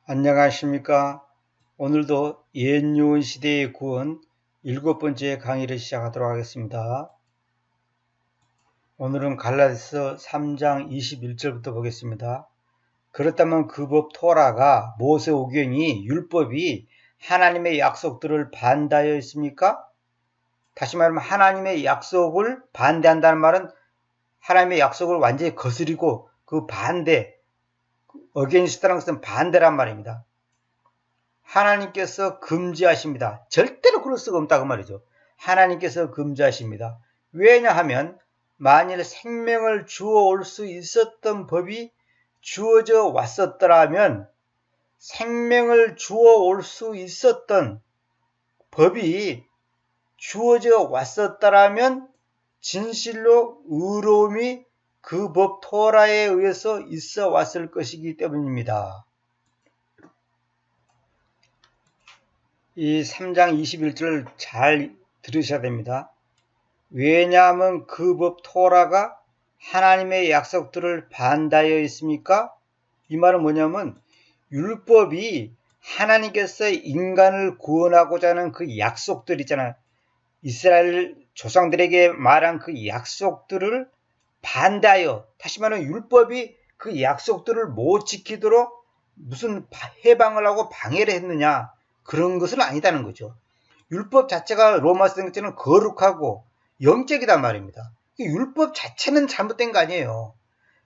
안녕하십니까. 오늘도 옛요한 시대의 구원 7번째 강의를 시작하도록 하겠습니다. 오늘은 갈라디아서 3장 21절부터 보겠습니다. 그렇다면 그 법 토라가 모세오경이 율법이 하나님의 약속들을 반대하여 있습니까? 다시 말하면 하나님의 약속을 반대한다는 말은 하나님의 약속을 완전히 거스리고 그 반대, 어게인스트라는 것은 반대란 말입니다. 하나님께서 금지하십니다. 절대로 그럴 수가 없다고 말이죠. 하나님께서 금지하십니다. 왜냐하면 만일 생명을 주어 올 수 있었던 법이 주어져 왔었더라면 생명을 주어 올 수 있었던 법이 주어져 왔었더라면 진실로 의로움이 그 법 토라에 의해서 있어 왔을 것이기 때문입니다. 이 3장 21절을 잘 들으셔야 됩니다. 왜냐하면 그 법 토라가 하나님의 약속들을 반대하여 있습니까? 이 말은 뭐냐면 율법이 하나님께서 인간을 구원하고자 하는 그 약속들 있잖아요. 이스라엘 조상들에게 말한 그 약속들을 반대하여, 다시 말하면 율법이 그 약속들을 못 지키도록 무슨 해방을 하고 방해를 했느냐, 그런 것은 아니다는 거죠. 율법 자체가 로마서 등처럼 거룩하고 영적이단 말입니다. 율법 자체는 잘못된 거 아니에요.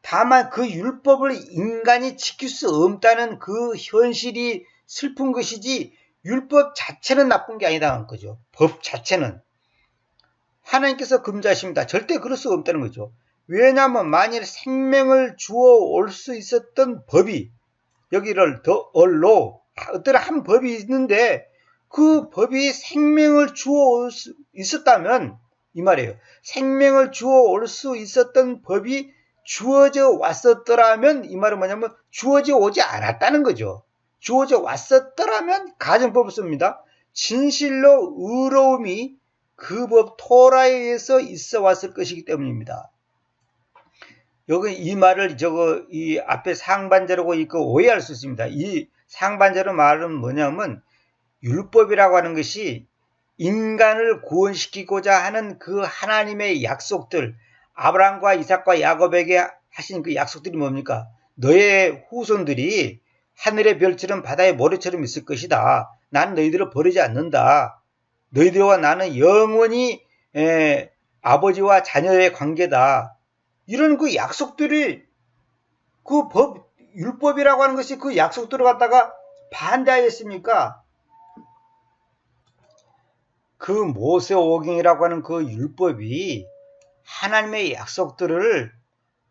다만 그 율법을 인간이 지킬 수 없다는 그 현실이 슬픈 것이지 율법 자체는 나쁜 게 아니다는 거죠. 법 자체는. 하나님께서 금지하십니다. 절대 그럴 수가 없다는 거죠. 왜냐하면 만일 생명을 주어 올 수 있었던 법이, 여기를 더 얼로 어떤 한 법이 있는데 그 법이 생명을 주어 올 수 있었다면, 이 말이에요. 생명을 주어 올 수 있었던 법이 주어져 왔었더라면, 이 말은 뭐냐면 주어져 오지 않았다는 거죠. 주어져 왔었더라면 가정법을 씁니다. 진실로 의로움이 그 법 토라에 의해서 있어 왔을 것이기 때문입니다. 여기 이 말을 이 앞에 상반절하고 읽고 오해할 수 있습니다. 이 상반절의 말은 뭐냐면 율법이라고 하는 것이 인간을 구원시키고자 하는 그 하나님의 약속들, 아브라함과 이삭과 야곱에게 하신 그 약속들이 뭡니까? 너의 후손들이 하늘의 별처럼 바다의 모래처럼 있을 것이다. 나는 너희들을 버리지 않는다. 너희들과 나는 영원히 아버지와 자녀의 관계다. 이런 그 약속들이, 그 율법이라고 하는 것이 그 약속들을 갖다가 반대하였습니까? 그 모세오경이라고 하는 그 율법이 하나님의 약속들을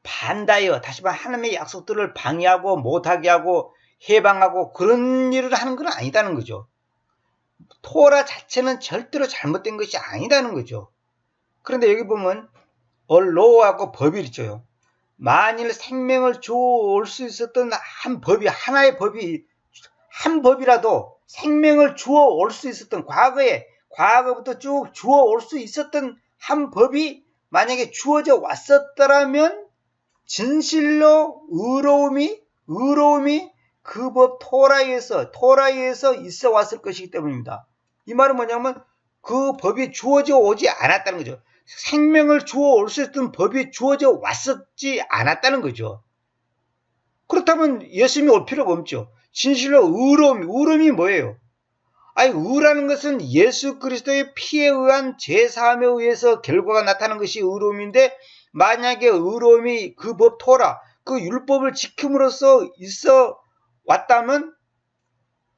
반대하여, 다시 말해 하나님의 약속들을 방해하고 못하게 하고 해방하고 그런 일을 하는 건 아니다는 거죠. 토라 자체는 절대로 잘못된 것이 아니다는 거죠. 그런데 여기 보면 로하고 법이 있죠. 만일 생명을 주어 올 수 있었던 한 법이, 하나의 법이, 한 법이라도 생명을 주어 올 수 있었던, 과거부터 쭉 주어 올 수 있었던 한 법이 만약에 주어져 왔었더라면 진실로 의로움이 그 법 토라에 의해서 있어 왔을 것이기 때문입니다. 이 말은 뭐냐면 그 법이 주어져 오지 않았다는 거죠. 생명을 주어 올 수 있었던 법이 주어져 왔었지 않았다는 거죠. 그렇다면 예수님이 올 필요가 없죠. 진실로 의로움이 뭐예요? 아니, 의라는 것은 예수 그리스도의 피에 의한 제사함에 의해서 결과가 나타나는 것이 의로움인데, 만약에 의로움이 그 법 토라, 그 율법을 지킴으로써 있어 왔다면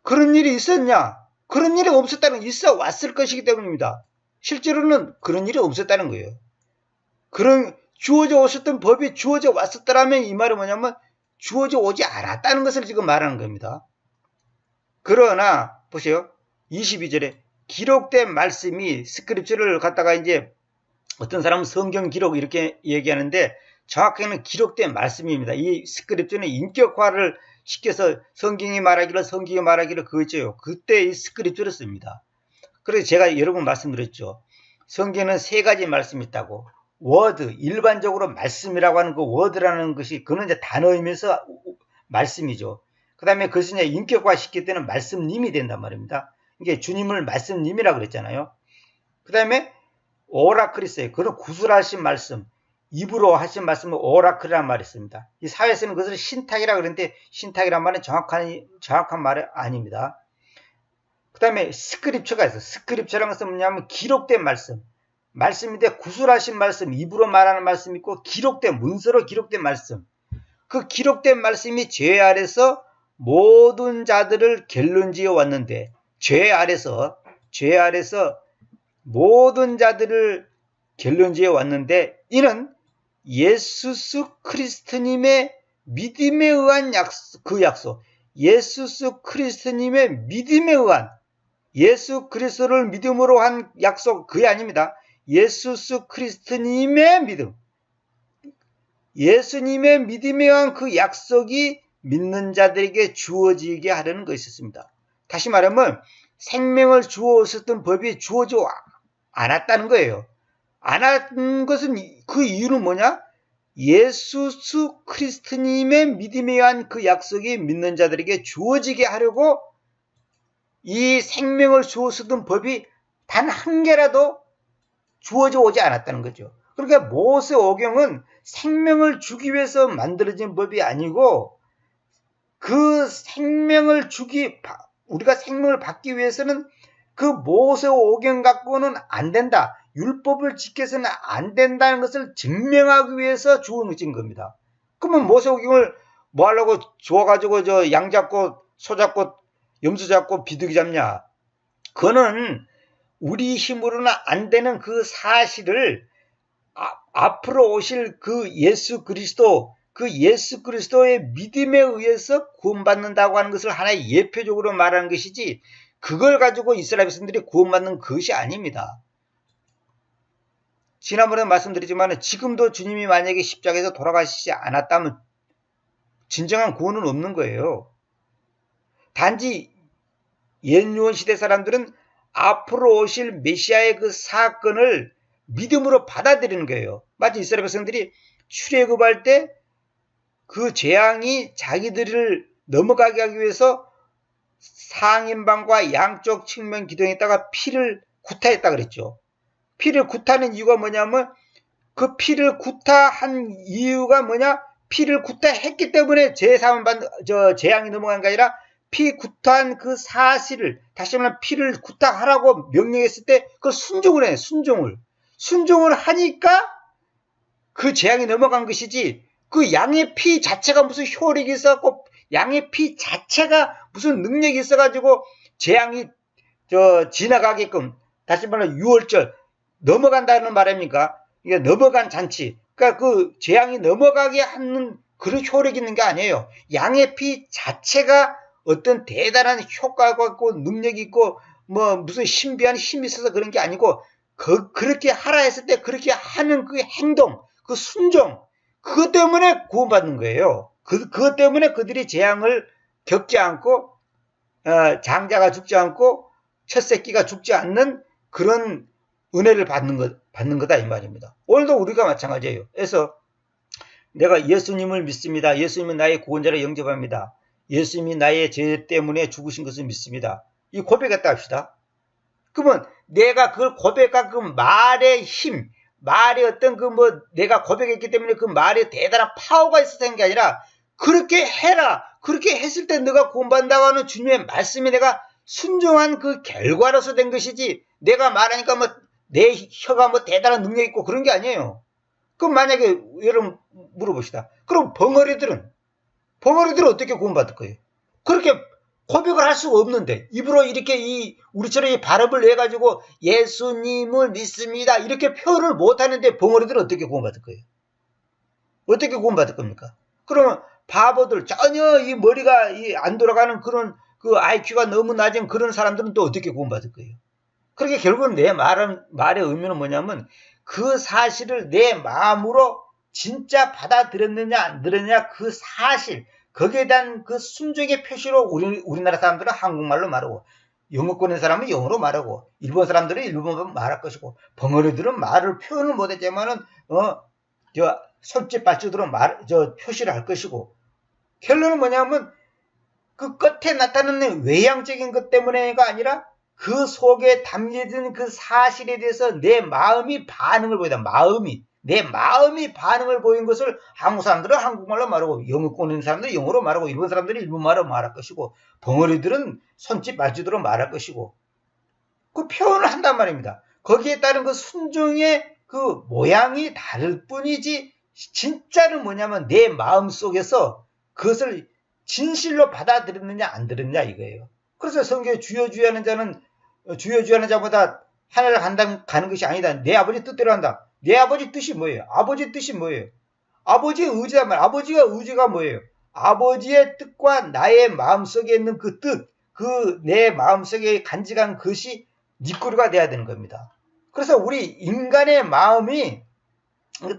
그런 일이 있었냐? 그런 일이 없었다는, 있어 왔을 것이기 때문입니다. 실제로는 그런 일이 없었다는 거예요. 그런 주어져 오셨던 법이 주어져 왔었더라면 이 말은 뭐냐면 주어져 오지 않았다는 것을 지금 말하는 겁니다. 그러나 보세요. 22절에 기록된 말씀이, 스크립처를 갖다가 이제 어떤 사람은 성경 기록 이렇게 얘기하는데 정확하게는 기록된 말씀입니다. 이 스크립처는 인격화를 시켜서 성경이 말하기를 그거죠. 그때 이 스크립처를 씁니다. 그래서 제가 여러 번 말씀드렸죠. 성경에는 세 가지 말씀이 있다고. 워드, 일반적으로 말씀이라고 하는 그 워드라는 것이, 그는 이제 단어이면서 말씀이죠. 그 다음에 그것을 이제 인격화 시킬 때는 말씀님이 된단 말입니다. 이게 주님을 말씀님이라고 그랬잖아요. 그 다음에 오라클이 있어요. 그건 구술하신 말씀, 입으로 하신 말씀을 오라클이라는 말이 있습니다. 이 사회에서는 그것을 신탁이라고 그러는데 신탁이란 말은 정확한 말이 아닙니다. 그 다음에 스크립처가 있어요. 스크립처라는 것은 뭐냐면 기록된 말씀. 말씀인데 구술하신 말씀, 입으로 말하는 말씀이 있고 기록된, 문서로 기록된 말씀. 그 기록된 말씀이 죄 아래서 모든 자들을 결론지어 왔는데 죄 아래서 모든 자들을 결론지어 왔는데 이는 예수 그리스도님의 믿음에 의한 약속, 예수 그리스도님의 믿음에 의한 예수 그리스도를 믿음으로 한 약속 그게 아닙니다. 예수 그리스도님의 믿음, 예수님의 믿음에 의한 그 약속이 믿는 자들에게 주어지게 하려는 것이었습니다. 다시 말하면 생명을 주었었던 법이 주어지지 않았다는 거예요. 안 한 것은 그 이유는 뭐냐? 예수 그리스도님의 믿음에 의한 그 약속이 믿는 자들에게 주어지게 하려고 이 생명을 주었었던 법이 단 한 개라도 주어져 오지 않았다는 거죠. 그러니까 모세오경은 생명을 주기 위해서 만들어진 법이 아니고 그 생명을 우리가 생명을 받기 위해서는 그 모세오경 갖고는 안 된다. 율법을 지켜서는 안 된다는 것을 증명하기 위해서 주어진 겁니다. 그러면 모세오경을 뭐 하려고 주워가지고 저 양 잡고 소 잡고 염소 잡고 비둘기 잡냐? 그거는 우리 힘으로는 안 되는 그 사실을 앞으로 오실 그 예수 그리스도의 믿음에 의해서 구원받는다고 하는 것을 하나의 예표적으로 말하는 것이지 그걸 가지고 이스라엘 백성들이 구원받는 것이 아닙니다. 지난번에 말씀드리지만 지금도 주님이 만약에 십자가에서 돌아가시지 않았다면 진정한 구원은 없는 거예요. 단지 옛유언 시대 사람들은 앞으로 오실 메시아의 그 사건을 믿음으로 받아들이는 거예요. 마치 이스라엘 백성들이 출애굽할 때 그 재앙이 자기들을 넘어가게 하기 위해서 상인방과 양쪽 측면 기둥에다가 피를 구타했다 그랬죠. 피를 구타는 이유가 뭐냐면 그 피를 구타한 이유가 뭐냐? 피를 구타했기 때문에 재앙이 넘어간 게 아니라 피 구타한 그 사실을 다시 말하면 피를 구타하라고 명령했을 때 그 순종을 해. 순종을 하니까 그 재앙이 넘어간 것이지 그 양의 피 자체가 무슨 효력이 있어갖고 양의 피 자체가 무슨 능력이 있어가지고 재앙이 지나가게끔 다시 말하면 유월절 넘어간다는 말입니까? 이게 넘어간 잔치. 그러니까 그 재앙이 넘어가게 하는 그런 효력이 있는 게 아니에요. 양의 피 자체가 어떤 대단한 효과가 있고 능력이 있고 뭐 무슨 신비한 힘이 있어서 그런 게 아니고 그렇게 하라 했을 때 그렇게 하는 그 행동, 그 순종 그것 때문에 구원받는 거예요. 그것 때문에 그들이 재앙을 겪지 않고 장자가 죽지 않고 첫 새끼가 죽지 않는 그런 은혜를 받는 거다 이 말입니다. 오늘도 우리가 마찬가지예요. 그래서 내가 예수님을 믿습니다. 예수님은 나의 구원자를 영접합니다. 예수님이 나의 죄 때문에 죽으신 것을 믿습니다. 이 고백했다 합시다. 그러면 내가 그걸 고백한 그 말의 힘, 말의 어떤 내가 고백했기 때문에 그 말에 대단한 파워가 있어서 한 게 아니라 그렇게 해라. 그렇게 했을 때 너가 구원받는다고 하는 주님의 말씀이 내가 순종한 그 결과로서 된 것이지 내가 말하니까 내 혀가 대단한 능력이 있고 그런 게 아니에요. 그럼 만약에 여러분 물어봅시다. 그럼 벙어리들은 어떻게 구원받을 거예요? 그렇게 고백을 할 수가 없는데 입으로 이렇게 우리처럼 이 발음을 내가지고 예수님을 믿습니다 이렇게 표현을 못하는데 벙어리들은 어떻게 구원받을 거예요? 어떻게 구원받을 겁니까? 그러면 바보들 전혀 이 머리가 안 돌아가는 그런 그 IQ가 너무 낮은 그런 사람들은 또 어떻게 구원받을 거예요? 그렇게 결국은 내 말의 의미는 뭐냐면 그 사실을 내 마음으로 진짜 받아들였느냐 안 들었느냐 그 사실 거기에 대한 그 순종의 표시로 우리나라 사람들은 한국말로 말하고 영어권의 사람은 영어로 말하고 일본 사람들은 일본어로 말할 것이고 벙어리들은 말을 표현을 못했지만은 손짓 발짓으로 표시를 할 것이고 결론은 뭐냐면 그 끝에 나타나는 외향적인 것 때문에가 아니라 그 속에 담겨진 그 사실에 대해서 내 마음이 반응을 보이다. 내 마음이 반응을 보인 것을 한국 사람들은 한국말로 말하고, 영어권 있는 사람들은 영어로 말하고, 일본 사람들은 일본말로 말할 것이고, 벙어리들은 손짓 말짓으로 말할 것이고, 그 표현을 한단 말입니다. 거기에 따른 그 순종의 그 모양이 다를 뿐이지, 진짜는 뭐냐면 내 마음 속에서 그것을 진실로 받아들였느냐 안 들었냐 이거예요. 그래서 성경에 주여 주여 하는 자는 주여 주여 하는 자보다 하늘을 가는 것이 아니다. 내 아버지 뜻대로 한다. 내 아버지 뜻이 뭐예요? 아버지 뜻이 뭐예요? 아버지의 의지란 말. 아버지가 의지가 뭐예요? 아버지의 뜻과 나의 마음속에 있는 그 뜻, 그 내 마음속에 간직한 것이 니꾸루가 돼야 되는 겁니다. 그래서 우리 인간의 마음이,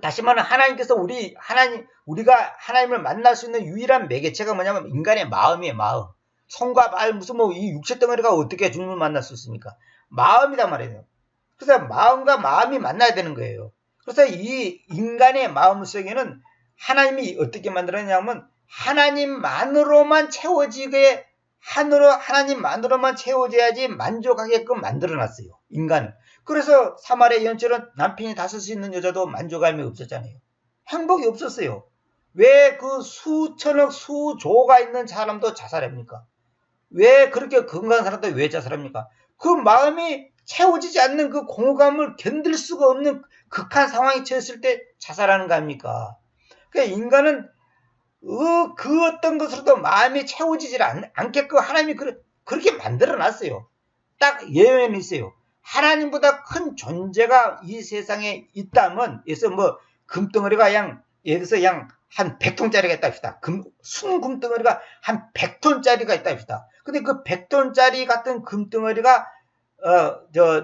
다시 말하면 하나님께서 우리가 하나님을 만날 수 있는 유일한 매개체가 뭐냐면 인간의 마음이에요. 마음. 손과 발, 무슨 이 육체 덩어리가 어떻게 주님을 만날 수 있습니까? 마음이란 말이에요. 그래서 마음과 마음이 만나야 되는 거예요. 그래서 이 인간의 마음 속에는 하나님이 어떻게 만들었냐면 하나님만으로만 채워져야지 만족하게끔 만들어놨어요. 인간을. 그래서 사마리아 여인처럼 남편이 5이 있는 여자도 만족감이 없었잖아요. 행복이 없었어요. 왜 그 수천억 수조가 있는 사람도 자살합니까? 왜 그렇게 건강한 사람도 왜 자살합니까? 그 마음이 채워지지 않는 그 공허감을 견딜 수가 없는 극한 상황에 처했을 때 자살하는 거 아닙니까? 그러니까 인간은 그 어떤 것으로도 마음이 채워지질 않게끔 하나님이 그렇게 만들어 놨어요. 딱 예외는 있어요. 하나님보다 큰 존재가 이 세상에 있다면, 그래서 금덩어리가 예를 들어서 한 100톤짜리가 있다 합시다. 순금덩어리가 한 100톤짜리가 있다 합시다. 근데 그 100톤짜리 같은 금덩어리가,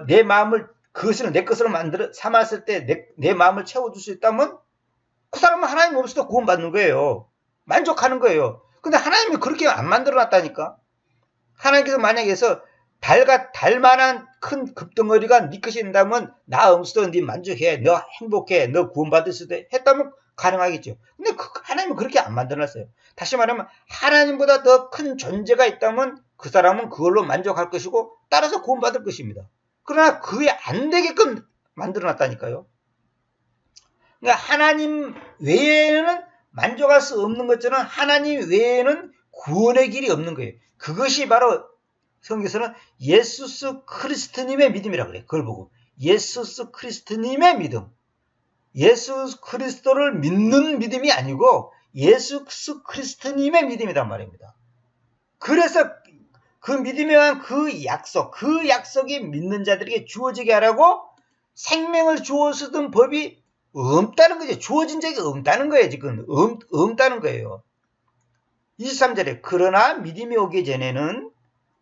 내 마음을, 그것을 내 것으로 삼았을 때 내 마음을 채워줄 수 있다면, 그 사람은 하나님 없이도 구원받는 거예요. 만족하는 거예요. 근데 하나님이 그렇게 안 만들어 놨다니까? 하나님께서 만약에 해서 달만한 큰 금덩어리가 네 것이 된다면 나 없어도 네 만족해, 너 행복해, 너 구원받을 수 있다 했다면 가능하겠죠. 근데 하나님은 그렇게 안 만들어놨어요. 다시 말하면 하나님보다 더 큰 존재가 있다면 그 사람은 그걸로 만족할 것이고 따라서 구원받을 것입니다. 그러나 그게 안 되게끔 만들어놨다니까요. 그러니까 하나님 외에는 만족할 수 없는 것처럼 하나님 외에는 구원의 길이 없는 거예요. 그것이 바로 성경에서는 예수 그리스도님의 믿음이라고 그래요. 그걸 보고 예수 그리스도님의 믿음, 예수 그리스도를 믿는 믿음이 아니고 예수 그리스도님의 믿음이란 말입니다. 그래서 그 믿음에 의한 그 약속이 믿는 자들에게 주어지게 하라고 생명을 주어주던 법이 없다는 거죠. 주어진 적이 없다는 거예요. 지금 없다는 거예요. 23절에 그러나 믿음이 오기 전에는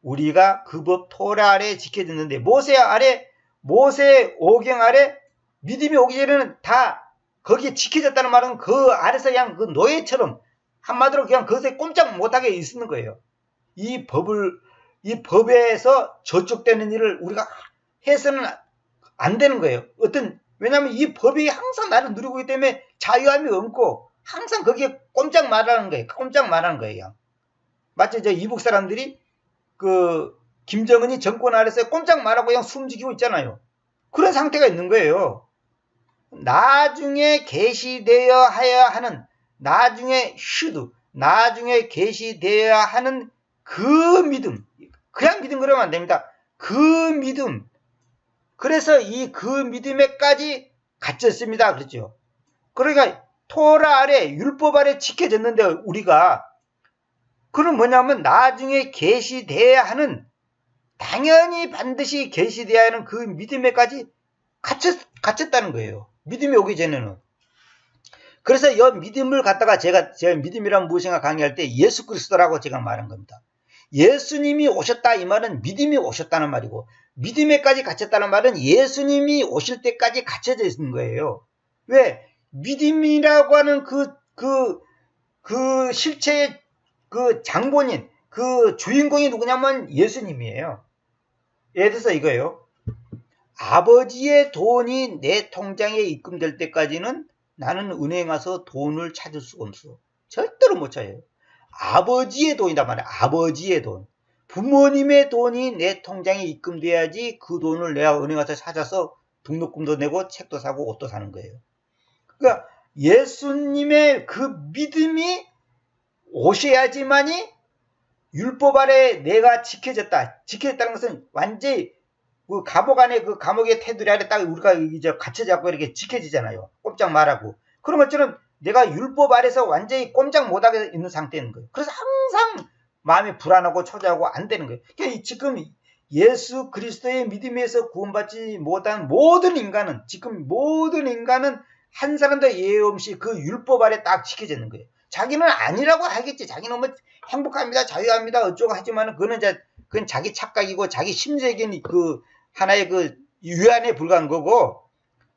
우리가 그 법 토라 아래 지켜졌는데, 모세 오경 아래 믿음이 오기 전에는 다 거기에 지켜졌다는 말은 그 아래서 그냥 그 노예처럼 한마디로 그냥 거기서 꼼짝 못하게 있는 거예요. 이 법에서 저촉되는 일을 우리가 해서는 안 되는 거예요. 왜냐하면 이 법이 항상 나를 누리고 있기 때문에 자유함이 없고 항상 거기에 꼼짝 말하는 거예요. 마치 이북 사람들이 김정은이 정권 아래서 꼼짝 말하고 그냥 숨지키고 있잖아요. 그런 상태가 있는 거예요. 나중에 계시되어야 하는, 나중에 계시되어야 하는 그 믿음, 그냥 믿음 그러면 안 됩니다. 그 믿음, 그래서 그 믿음에까지 갇혔습니다. 그렇죠? 그러니까 토라 아래, 율법 아래 지켜졌는데 우리가, 그건 뭐냐면 나중에 계시되어야 하는, 당연히 반드시 계시되어야 하는 그 믿음에까지 갇혔다는 거예요. 믿음이 오기 전에는. 그래서 이 믿음을 갖다가 제가 믿음이란 무엇인가 강의할 때 예수 그리스도라고 제가 말한 겁니다. 예수님이 오셨다 이 말은 믿음이 오셨다는 말이고, 믿음에까지 갇혔다는 말은 예수님이 오실 때까지 갇혀져 있는 거예요. 왜? 믿음이라고 하는 그 실체의 그 장본인, 그 주인공이 누구냐면 예수님이에요. 예를 들어서 이거예요. 아버지의 돈이 내 통장에 입금될 때까지는 나는 은행 가서 돈을 찾을 수가 없어. 절대로 못 찾아요. 아버지의 돈이란 말이야. 아버지의 돈. 부모님의 돈이 내 통장에 입금돼야지 그 돈을 내가 은행 가서 찾아서 등록금도 내고 책도 사고 옷도 사는 거예요. 그러니까 예수님의 그 믿음이 오셔야지만이 율법 아래 내가 지켜졌다. 지켜졌다는 것은 완전히 그 감옥 안에 그 감옥의 테두리 아래 딱 우리가 이제 갇혀잡고 이렇게 지켜지잖아요. 꼼짝 말하고. 그런 것처럼 내가 율법 아래서 완전히 꼼짝 못하게 있는 상태인 거예요. 그래서 항상 마음이 불안하고 초조하고 안 되는 거예요. 그러니까 지금 예수 그리스도의 믿음에서 구원받지 못한 모든 인간은 한 사람도 예외 없이 그 율법 아래 딱 지켜지는 거예요. 자기는 아니라고 하겠지. 자기는 뭐 행복합니다, 자유합니다, 어쩌고 하지만 그건 자기 착각이고 자기 심적인 그 하나의 그 유한에 불과한 거고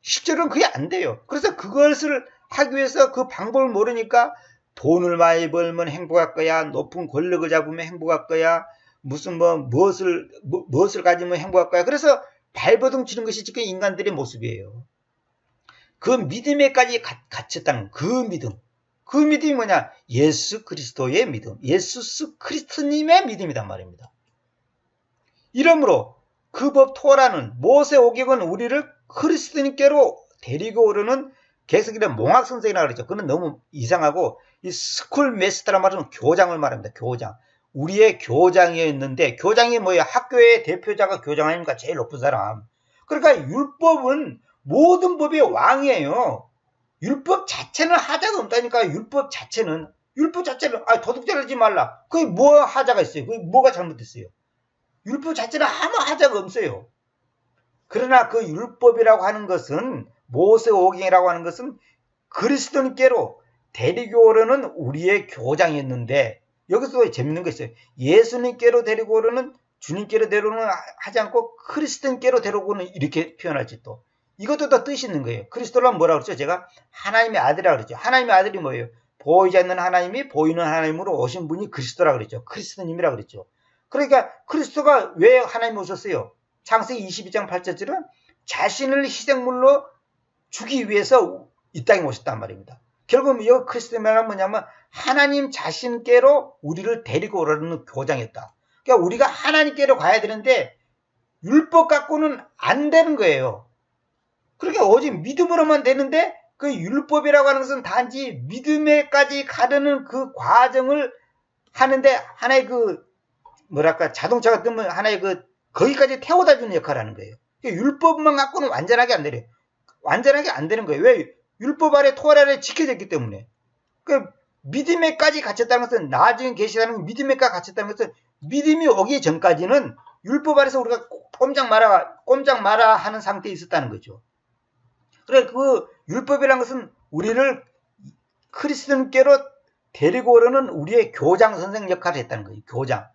실제로는 그게 안 돼요. 그래서 그것을 하기 위해서 그 방법을 모르니까 돈을 많이 벌면 행복할 거야, 높은 권력을 잡으면 행복할 거야, 무슨 무엇을 가지면 행복할 거야. 그래서 발버둥 치는 것이 지금 인간들의 모습이에요. 그 믿음에까지 갇혔다는 그 믿음. 그 믿음이 뭐냐? 예수 그리스도의 믿음. 예수 그리스도님의 믿음이란 말입니다. 이러므로 그 법 토라는 모세 오경은 우리를 그리스도님께로 데리고 오르는 개석이란 몽학 선생이라고 그러죠. 그건 너무 이상하고 이 스쿨 메스터란 말은 교장을 말합니다. 교장. 우리의 교장이었는데 교장이 뭐예요? 학교의 대표자가 교장 아닙니까? 제일 높은 사람. 그러니까 율법은 모든 법의 왕이에요. 율법 자체는 하자가 없다니까. 율법 자체는 도둑질 하지 말라. 그게 뭐 하자가 있어요? 그게 뭐가 잘못됐어요? 율법 자체는 아무 하자가 없어요. 그러나 그 율법이라고 하는 것은 모세오경이라고 하는 것은 그리스도님께로 데리고 오려는 우리의 교장이었는데 여기서 재밌는 거 있어요. 예수님께로 데리고 오려는 주님께로 데려오는 하지 않고 그리스도님께로 데려오는 이렇게 표현하지 또. 이것도 더 뜻이 있는 거예요. 그리스도란 뭐라고 그랬죠? 제가 하나님의 아들이라고 그랬죠. 하나님의 아들이 뭐예요? 보이지 않는 하나님이 보이는 하나님으로 오신 분이 그리스도라고 그랬죠. 그리스도님이라고 그랬죠. 그러니까 그리스도가 왜 하나님이 오셨어요? 창세기 22장 8절은 자신을 희생물로 주기 위해서 이 땅에 오셨단 말입니다. 결국 이 그리스도는 뭐냐면 하나님 자신께로 우리를 데리고 오라는 교장이었다. 그러니까 우리가 하나님께로 가야 되는데 율법 갖고는 안 되는 거예요. 그러니까 오직 믿음으로만 되는데 그 율법이라고 하는 것은 단지 믿음에까지 가르는 그 과정을 하는데 하나의 자동차가 뜨면 하나의 거기까지 태워다 주는 역할을 하는 거예요. 율법만 갖고는 완전하게 안 되는 거예요. 왜? 율법 아래 토 아래 지켜졌기 때문에. 그 믿음에까지 갇혔다는 것은 나중에 계시다는 믿음에까지 갇혔다는 것은 믿음이 오기 전까지는 율법 아래서 우리가 꼼짝 마라 하는 상태에 있었다는 거죠. 그래 그 율법이라는 것은 우리를 그리스도님께로 데리고 오려는 우리의 교장 선생 역할을 했다는 거예요. 교장.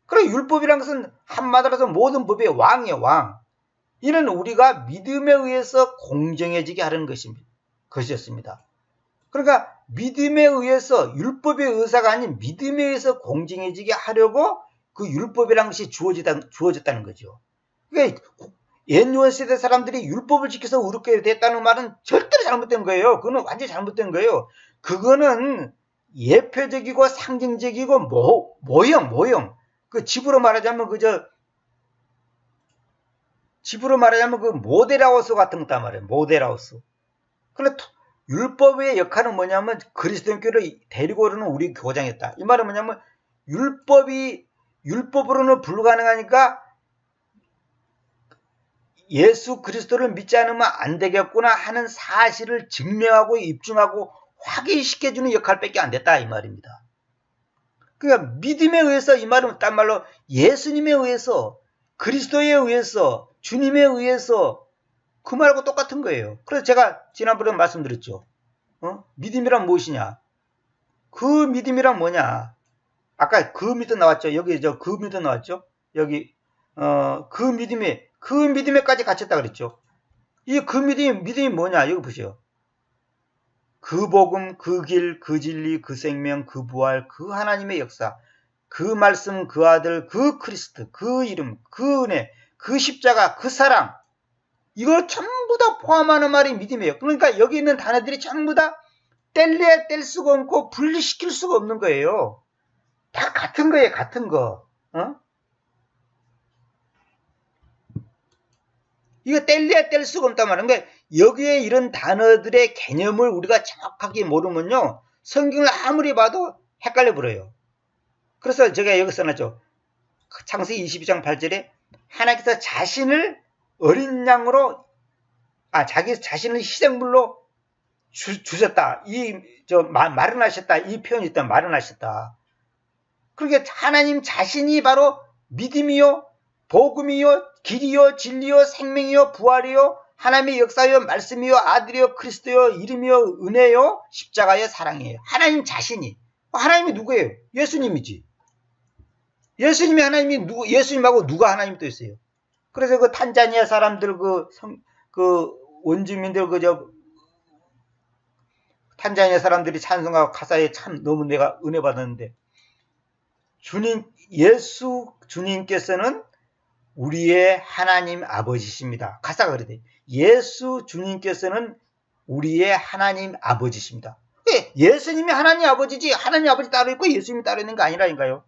그래 율법이라는 것은 한마디로 모든 법의 왕이에요. 왕. 이는 우리가 믿음에 의해서 공정해지게 하는 것이었습니다. 그러니까 믿음에 의해서 율법의 의사가 아닌 믿음에 의해서 공정해지게 하려고 그 율법이라는 것이 주어졌다는 거죠. 그러니까 옛유언 세대 사람들이 율법을 지켜서 의롭게 됐다는 말은 절대로 잘못된 거예요. 그거는 완전히 잘못된 거예요. 그거는 예표적이고 상징적이고 모형. 그 집으로 말하자면 그 모델하우스 같은 거단 말이에요. 모델하우스. 그런데 율법의 역할은 뭐냐면 그리스도인께로 데리고 오려는 우리 교장이었다. 이 말은 뭐냐면 율법으로는 불가능하니까 예수 그리스도를 믿지 않으면 안 되겠구나 하는 사실을 증명하고 입증하고 확인시켜주는 역할밖에 안 됐다 이 말입니다. 그러니까 믿음에 의해서 이 말은 딴 말로 예수님에 의해서 그리스도에 의해서 주님에 의해서 그 말하고 똑같은 거예요. 그래서 제가 지난번에 말씀드렸죠. 믿음이란 무엇이냐? 그 믿음이란 뭐냐? 아까 그 믿음 나왔죠. 여기 그 믿음 나왔죠. 여기 그 믿음에까지 갇혔다 그랬죠. 이 그 믿음이 뭐냐? 여기 보세요. 그 복음, 그 길, 그 진리, 그 생명, 그 부활, 그 하나님의 역사, 그 말씀, 그 아들, 그 그리스도, 그 이름, 그 은혜, 그 십자가, 그 사랑, 이걸 전부 다 포함하는 말이 믿음이에요. 그러니까 여기 있는 단어들이 전부 다 뗄래야 뗄 수가 없고 분리시킬 수가 없는 거예요. 다 같은 거예요. 같은 거. 이거 뗄래야 뗄 수가 없단 말이에요. 그러니까 여기에 이런 단어들의 개념을 우리가 정확하게 모르면요, 성경을 아무리 봐도 헷갈려 버려요. 그래서 제가 여기 써놨죠. 창세기 22장 8절에 하나님께서 자신을 어린 양으로, 자기 자신을 희생물로 주셨다. 마련하셨다. 이 표현이 있다. 마련하셨다. 그러니까 하나님 자신이 바로 믿음이요, 복음이요, 길이요, 진리요, 생명이요, 부활이요, 하나님의 역사요, 말씀이요, 아들이요, 그리스도요, 이름이요, 은혜요, 십자가요, 사랑이에요. 하나님 자신이. 하나님이 누구예요? 예수님이지. 예수님이 하나님이 예수님하고 누가 하나님 또 있어요? 그래서 그 탄자니아 사람들, 원주민들, 탄자니아 사람들이 찬송하고 가사에 참 너무 내가 은혜 받았는데, 주님께서는 우리의 하나님 아버지십니다. 가사가 그래. 예수 주님께서는 우리의 하나님 아버지십니다. 예수님이 하나님 아버지지, 하나님 아버지 따로 있고 예수님이 따로 있는 거 아니라니까요.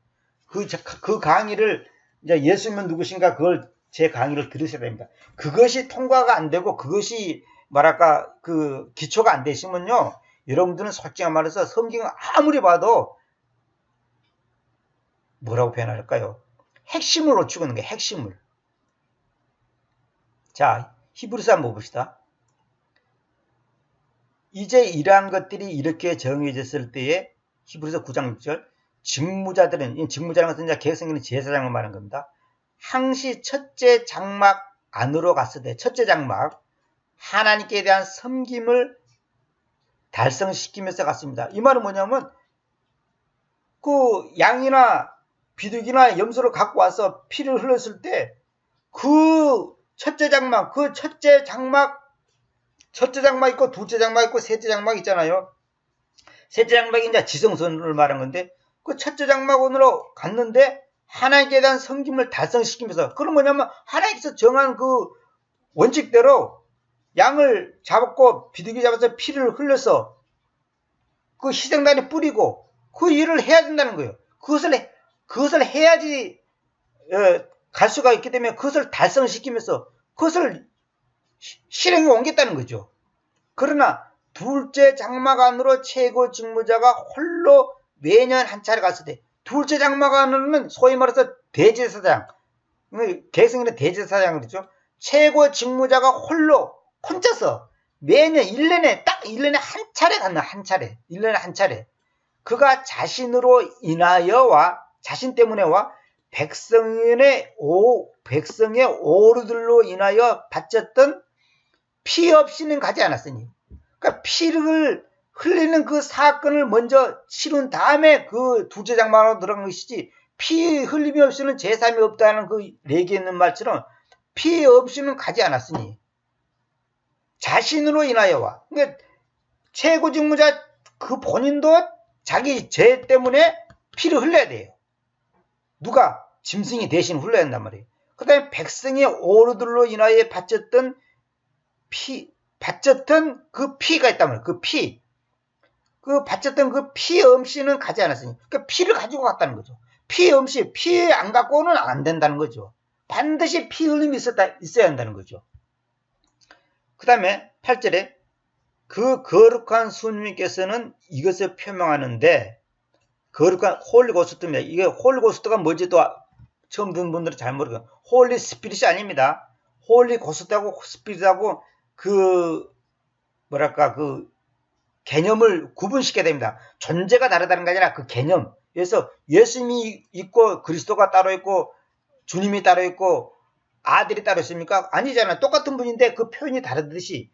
그 강의를, 이제 예수님은 누구신가, 그걸 제 강의를 들으셔야 됩니다. 그것이 통과가 안 되고, 그것이 기초가 안 되시면요, 여러분들은 솔직히 말해서 성경을 아무리 봐도 뭐라고 표현할까요? 핵심을 놓치고 있는 거예요. 핵심을. 자, 히브리서 한번 봅시다. 이제 이러한 것들이 이렇게 정해졌을 때에 히브리서 9장 6절, 직무자들은, 직무자라는 것은 개혁성경의 제사장을 말하는 겁니다. 항시 첫째 장막 안으로 갔을 때, 첫째 장막, 하나님께 대한 섬김을 달성시키면서 갔습니다. 이 말은 뭐냐면, 그 양이나 비둘기나 염소를 갖고 와서 피를 흘렸을 때, 그 첫째 장막 있고, 둘째 장막 있고, 셋째 장막 있잖아요. 셋째 장막이 이제 지성소를 말한 건데, 그 첫째 장막으로 갔는데, 하나님께 대한 섬김을 달성시키면서, 그건 뭐냐면, 하나님께서 정한 그 원칙대로 양을 잡았고, 비둘기 잡아서 피를 흘려서, 그 희생단에 뿌리고, 그 일을 해야 된다는 거예요. 그것을 해야지, 갈 수가 있기 때문에 그것을 달성시키면서, 그것을 실행에 옮겼다는 거죠. 그러나 둘째 장막 안으로 최고 직무자가 홀로 매년 한 차례 갔을 때, 둘째 장막 안으로는 소위 말해서 대제사장, 개성에는 대제사장 그러죠. 최고 직무자가 혼자서 매년 1년에 한 차례 갔나, 한 차례. 1년에 한 차례. 그가 자신으로 인하여와, 자신 때문에와 백성의 오류들로 인하여 바쳤던 피 없이는 가지 않았으니. 그러니까 피를 흘리는 그 사건을 먼저 치른 다음에 그 둘째 장막으로 들어간 것이지, 피 흘림이 없이는 제삼이 없다는 그 레기에 있는 말처럼 피 없이는 가지 않았으니. 자신으로 인하여와. 그러니까 최고 직무자 그 본인도 자기 죄 때문에 피를 흘려야 돼요. 누가? 짐승이 대신 흘려야 한단 말이에요. 그 다음에 백성의 오류들로 인하여 바쳤던 그 피가 있단 말이에요. 바쳤던 그 피 없이는 가지 않았으니. 그러니까 피를 가지고 갔다는 거죠. 피 안 갖고는 안 된다는 거죠. 반드시 피 흘림이 있어야 한다는 거죠. 그 다음에 8절에 그 거룩한 수님께서는 이것을 표명하는데, 거룩한 홀리고스트입니다. 이게 홀리고스트가 뭔지 또 처음 듣는 분들은 잘 모르겠어요. 홀리 스피릿이 아닙니다. 홀리고스트하고 스피릿하고 그 개념을 구분시켜야 됩니다. 존재가 다르다는 게 아니라 그 개념. 그래서 예수님이 있고 그리스도가 따로 있고 주님이 따로 있고 아들이 따로 있습니까? 아니잖아요. 똑같은 분인데 그 표현이 다르듯이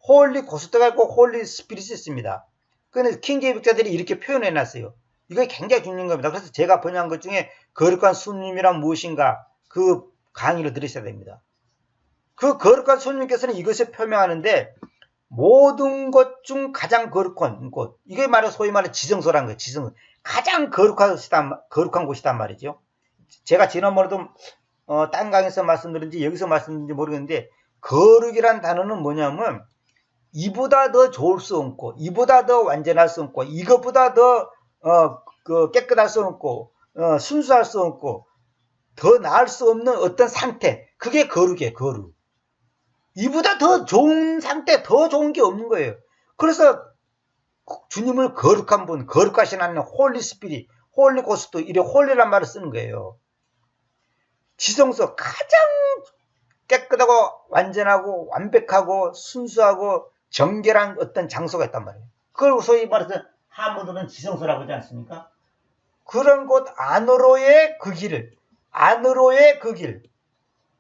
홀리 고스트가 있고 홀리 스피릿이 있습니다. 그런데 킹제임스 백자들이 이렇게 표현해 놨어요. 이거 굉장히 중요한 겁니다. 그래서 제가 번역한 것 중에 거룩한 수님이란 무엇인가, 그 강의를 들으셔야 됩니다. 그 거룩한 수님께서는 이것을 표명하는데, 모든 것 중 가장 거룩한 곳, 이게 말은 소위 말해 지성소라는 거예요. 지성소. 가장 거룩한 곳이단 말이죠. 제가 지난번에도 딴 강에서 말씀드린지 여기서 말씀드린지 모르겠는데, 거룩이란 단어는 뭐냐면 이보다 더 좋을 수 없고, 이보다 더 완전할 수 없고, 이것보다 더 깨끗할 수 없고, 순수할 수 없고, 더 나을 수 없는 어떤 상태, 그게 거룩이에요. 거룩. 이보다 더 좋은 상태, 더 좋은 게 없는 거예요. 그래서 주님을 거룩한 분, 거룩하신 하나님, 홀리 스피릿, 홀리 고스트, 이래 홀리란 말을 쓰는 거예요. 지성소, 가장 깨끗하고 완전하고 완벽하고 순수하고 정결한 어떤 장소가 있단 말이에요. 그걸 소위 말해서 하모들은 지성소라고 하지 않습니까? 그런 곳 안으로의 그 길을, 안으로의 그 길,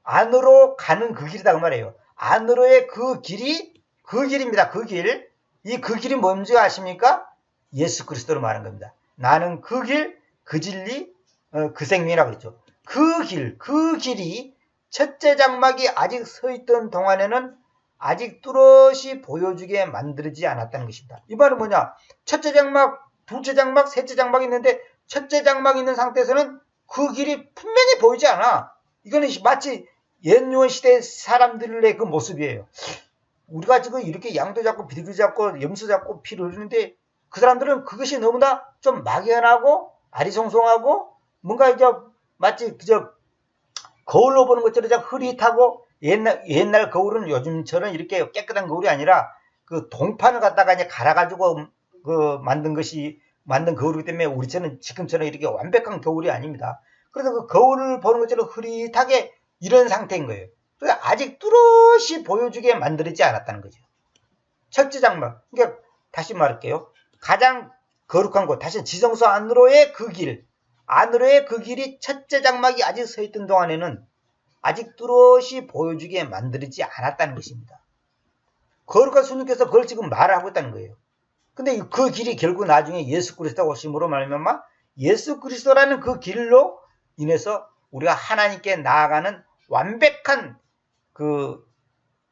안으로 가는 그 길이다 그 말이에요. 안으로의 그 길이 그 길입니다. 그 길. 이 그 길이 뭔지 아십니까? 예수 그리스도로 말한 겁니다. 나는 그 길, 그 진리, 그 생명이라고 그랬죠. 그 길, 그 길이 첫째 장막이 아직 서 있던 동안에는 아직 뚜렷이 보여주게 만들어지지 않았다는 것입니다. 이 말은 뭐냐? 첫째 장막, 둘째 장막, 셋째 장막이 있는데 첫째 장막이 있는 상태에서는 그 길이 분명히 보이지 않아. 이거는 마치 옛요한 시대 사람들의 그 모습이에요. 우리가 지금 이렇게 양도 잡고 비둘기 잡고 염소 잡고 피를 흘리는데 그 사람들은 그것이 너무나 좀 막연하고 아리송송하고 뭔가 이제 마치 그저 거울로 보는 것처럼 흐릿하고 옛날 거울은 요즘처럼 이렇게 깨끗한 거울이 아니라 그 동판을 갖다가 이제 갈아가지고 그 만든 거울이기 때문에 우리처럼 지금처럼 이렇게 완벽한 거울이 아닙니다. 그래서 그 거울을 보는 것처럼 흐릿하게 이런 상태인 거예요. 그러니까 아직 뚜렷이 보여주게 만들어지지 않았다는 거죠. 첫째 장막. 그러니까 다시 말할게요. 가장 거룩한 곳, 다시 지성소 안으로의 그 길, 안으로의 그 길이 첫째 장막이 아직 서 있던 동안에는 아직 뚜렷이 보여주게 만들어지지 않았다는 것입니다. 거룩한 주님께서 그걸 지금 말하고 있다는 거예요. 근데 그 길이 결국 나중에 예수 그리스도 오심으로 말미암아 예수 그리스도라는 그 길로 인해서 우리가 하나님께 나아가는 완벽한 그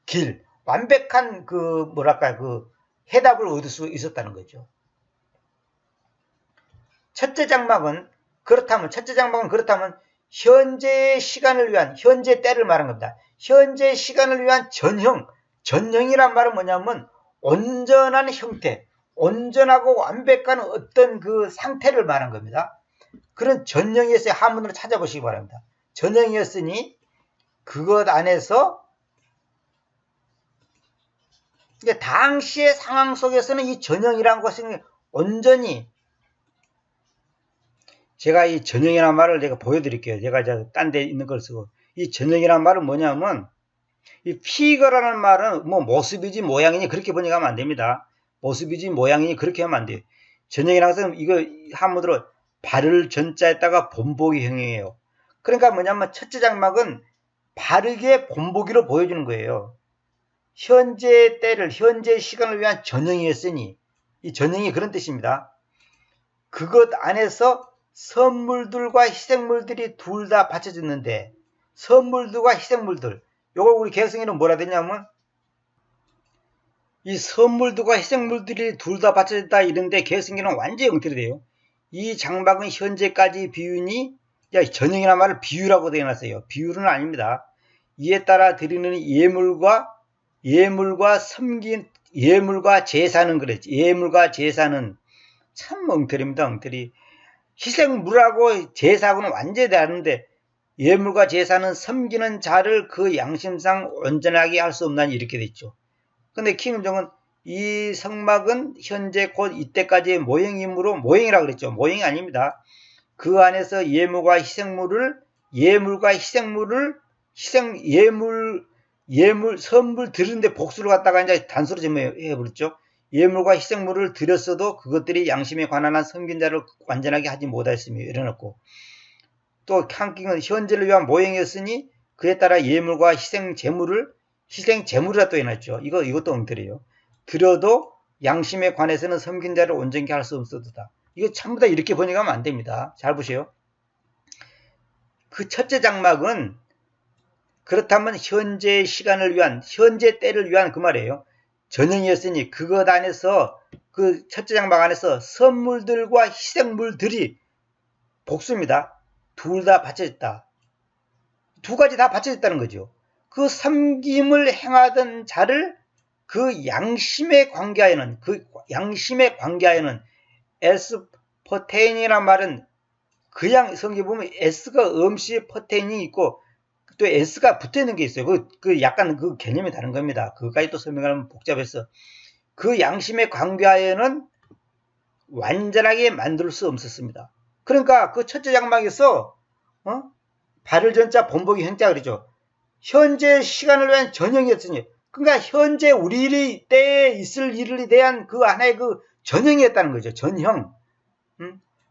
길, 완벽한 그 해답을 얻을 수 있었다는 거죠. 첫째 장막은 그렇다면 현재의 시간을 위한, 현재 때를 말한 겁니다. 현재 시간을 위한 전형이란 말은 뭐냐면 온전한 형태, 온전하고 완벽한 어떤 그 상태를 말한 겁니다. 그런 전형이었어요. 한문으로 찾아보시기 바랍니다. 전형이었으니 그것 안에서 당시의 상황 속에서는 이 전형이라는 것은 온전히 제가 이 전형이라는 말을 제가 보여드릴게요. 제가 딴 데 있는 걸 쓰고 이 전형이라는 말은 뭐냐면 이 피거라는 말은 뭐 모습이지 모양이니 그렇게 번역하면 안 됩니다. 모습이지 모양이니 그렇게 하면 안 돼요. 전형이라는 것은 이거 한문으로 바를 전자에다가 본보기 형이에요. 그러니까 뭐냐면 첫째 장막은 바르게 본보기로 보여주는 거예요. 현재 때를, 현재 시간을 위한 전형이었으니 이 전형이 그런 뜻입니다. 그것 안에서 선물들과 희생물들이 둘 다 바쳐졌는데 선물들과 희생물들 요걸 우리 개혁성에는 뭐라 되냐면 이 선물들과 희생물들이 둘 다 바쳐졌다 이런데 개혁성에는 완전히 엉터리 돼요. 이 장막은 현재까지 비유니 전형이란 말을 비유라고 되어놨어요. 비유는 아닙니다. 이에 따라 드리는 예물과 제사는 그랬지. 예물과 제사는 참 엉터리입니다. 엉터리. 희생물하고 제사하고는 완전히 다른데 예물과 제사는 섬기는 자를 그 양심상 온전하게 할 수 없나니 이렇게 됐죠. 근데 킹정은 이 성막은 현재 곧 이때까지의 모형이므로 모형이라고 그랬죠. 모형이 아닙니다. 그 안에서 예물과 희생물을 선물 드리는데 복수를 갖다가 이제 단수로 해버렸죠. 예물과 희생물을 드렸어도 그것들이 양심에 관한 한 섬긴 자를 완전하게 하지 못하였으며 이래놓고 또 한킹은 현재를 위한 모형이었으니 그에 따라 예물과 희생 제물이라 또 해놨죠. 이것도 엉터리예요. 드려도 양심에 관해서는 섬긴 자를 온전히 할 수 없어도다. 이거 전부 다 이렇게 번역하면 안 됩니다. 잘 보세요. 그 첫째 장막은 그렇다면 현재 때를 위한 그 말이에요. 전형이었으니 그것 안에서 그 첫째 장막 안에서 선물들과 희생물들이 복수입니다. 둘 다 바쳐졌다. 두 가지 다 바쳐졌다는 거죠. 그 섬김을 행하던 자를 그 양심에 관계하여는 S 퍼테인이란 말은 그냥 성경 보면 S가 음시 퍼테인이 있고 또 S가 붙어 있는 게 있어요. 그 약간 그 개념이 다른 겁니다. 그거까지 또 설명하면 복잡해서 그 양심에 관계하여는 완전하게 만들 수 없었습니다. 그러니까 그 첫째 장막에서 발을 전자 본보기 현자 그러죠. 현재 시간을 위한 전형이었으니 그러니까 현재 우리 때에 있을 일에 대한 그 하나의 그 전형이었다는 거죠. 전형.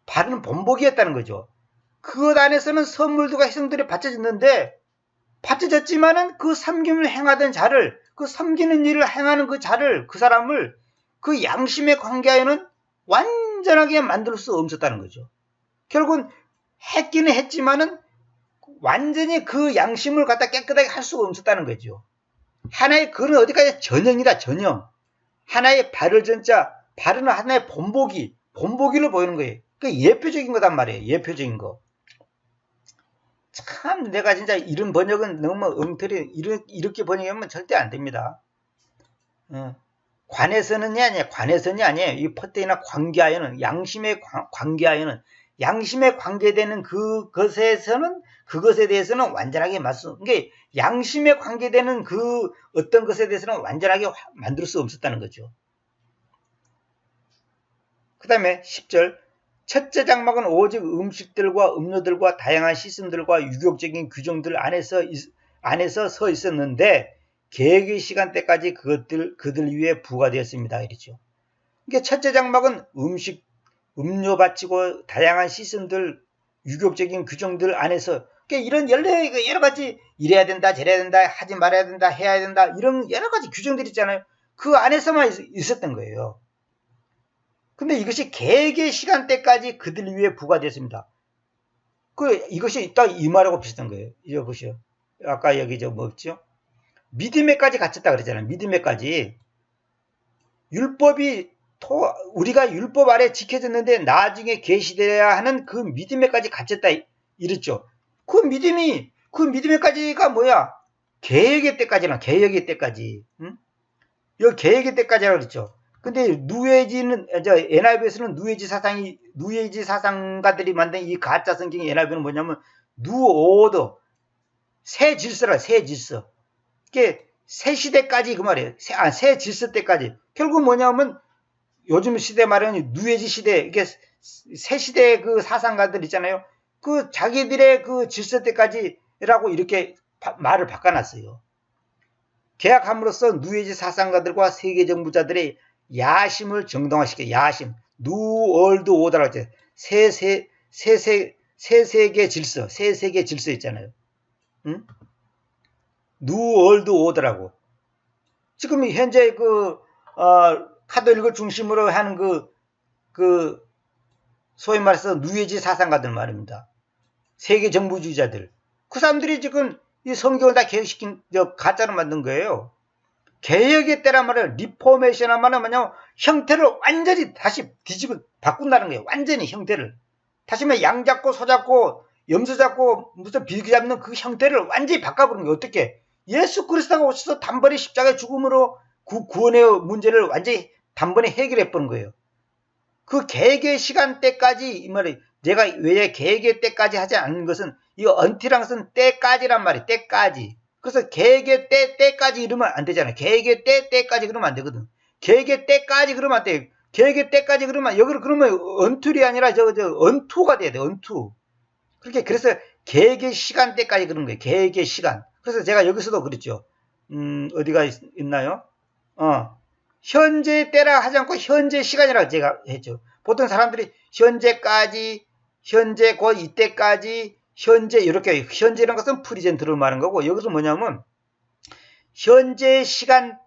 발은 본보기였다는 거죠. 그것 안에서는 선물들과 희생들이 바쳐졌는데 바쳐졌지만은 그 섬김을 행하던 자를 그 섬기는 일을 행하는 그 자를 그 사람을 그 양심에 관계하여는 완전하게 만들 수 없었다는 거죠. 결국은 했기는 했지만은 완전히 그 양심을 갖다 깨끗하게 할 수가 없었다는 거죠. 하나의 그는 어디까지 전형이다 전형. 하나의 발을 전자 발은 하나의 본보기를 보이는 거예요. 그 예표적인 거단 말이에요. 예표적인 거. 참 내가 진짜 이런 번역은 너무 엉터리 이렇게 번역하면 절대 안 됩니다. 관해서는이 아니에요. 이 퍼테이나 관계하여는 양심에 관계하여는 양심에 관계되는 그것에서는 그것에 대해서는 완전하게 그러니까 양심에 관계되는 그 어떤 것에 대해서는 완전하게 만들 수 없었다는 거죠. 그 다음에 10절 첫째 장막은 오직 음식들과 음료들과 다양한 시스템들과 유격적인 규정들 안에서 서 있었는데 계획의 시간대까지 그들 위에 부과되었습니다. 이렇죠. 그러니까 첫째 장막은 음식, 음료 바치고 다양한 시스템들, 유격적인 규정들 안에서 그러니까 이런 여러 가지 이래야 된다, 저래야 된다, 하지 말아야 된다, 해야 된다 이런 여러 가지 규정들이 있잖아요. 그 안에서만 있었던 거예요. 근데 이것이 계획의 시간대까지 그들 위에 부과됐습니다. 이것이 딱 이 말하고 비슷한 거예요. 이거 보시오. 아까 여기 뭐였죠? 믿음에까지 갇혔다 그랬잖아요. 믿음에까지. 우리가 율법 아래 지켜졌는데 나중에 계시되어야 하는 그 믿음에까지 갇혔다 이랬죠. 그 믿음에까지가 뭐야? 계획의 때까지. 응? 여기 계획의 때까지라고 그랬죠. 근데 NIV에서는 누에지 사상가들이 만든 이 가짜 성경의 NIV는 뭐냐면 뉴오더 새 질서라 새 질서. 이게 새 시대까지 그 말이에요. 새 질서 때까지. 결국 뭐냐면 요즘 시대 말하는 누에지 시대 이게 새 시대 그 사상가들 있잖아요. 그 자기들의 그 질서 때까지라고 이렇게 말을 바꿔놨어요. 계약함으로써 누에지 사상가들과 세계 정부자들의 야심을 정당화시켜 야심 뉴월드 오더라고 했죠. 새 세계 질서 있잖아요. 응? 뉴월드 오더라고. 지금 현재 카톨릭을 중심으로 하는 소위 말해서 누에지 사상가들 말입니다. 세계 정부주의자들. 그 사람들이 지금 이 성경을 다 개혁시킨 가짜로 만든 거예요. 개혁의 때란 말은 리포메이션한 말은 뭐냐면 형태를 완전히 다시 바꾼다는 거예요. 완전히 형태를. 다시 말해 양 잡고 소 잡고 염소 잡고 무슨 비둘기 잡는 그 형태를 완전히 바꿔버리는 거예요. 어떻게? 예수 그리스도가 오셔서 단번에 십자가의 죽음으로 구원의 문제를 완전히 단번에 해결해 버린 거예요. 그 개혁의 시간대까지 이 말이 내가 왜 개혁의 때까지 하지 않는 것은 이 언티랑 것은 때까지란 말이에요. 때까지. 그래서 개혁의 때까지 이러면 안 되잖아요. 개혁의 때까지 그러면 안 되거든. 개혁의 때까지 그러면 안 돼요. 개혁의 때까지 그러면 여기를 그러면 언툴이 아니라 언투가 돼야 돼. 언투. 그래서 개혁의 시간대까지 그런 거예요. 개혁의 시간. 그래서 제가 여기서도 그랬죠. 어디가 있나요? 현재 때라 하지 않고 현재 시간이라고 제가 했죠. 보통 사람들이 현재까지, 현재 곧 이때까지, 현재 이렇게 현재라는 것은 프리젠트를 말하는 거고 여기서 뭐냐면 현재 시간,